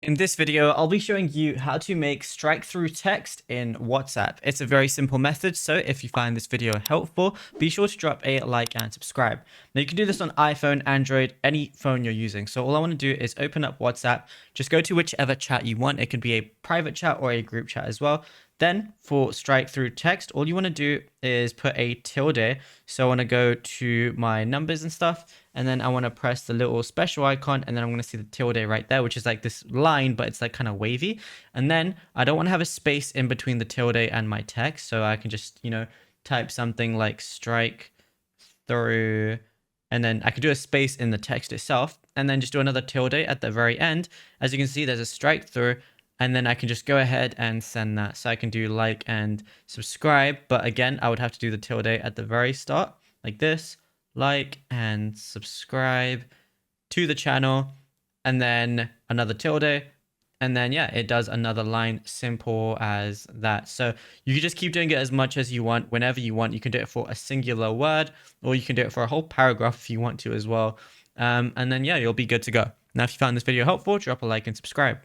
In this video, I'll be showing you how to make strike-through text in WhatsApp. It's a very simple method, so if you find this video helpful, be sure to drop a like and subscribe. Now, you can do this on iPhone, Android, any phone you're using. So all I want to do is open up WhatsApp, just go to whichever chat you want. It could be a private chat or a group chat as well. Then for strike-through text, all you want to do is put a tilde. So I want to go to my numbers and stuff, and then I want to press the little special icon, and then I'm going to see the tilde right there, which is like this line, but it's like kind of wavy. And then I don't want to have a space in between the tilde and my text, so I can just, type something like strike through, and then I could do a space in the text itself, and then just do another tilde at the very end. As you can see, there's a strike through, and then I can just go ahead and send that. So I can do like and subscribe, but again, I would have to do the tilde at the very start, like this, like and subscribe to the channel, and then another tilde, and then yeah, it does another line, simple as that. So you can just keep doing it as much as you want, whenever you want. You can do it for a singular word, or you can do it for a whole paragraph if you want to as well. And then yeah, you'll be good to go. Now, if you found this video helpful, drop a like and subscribe.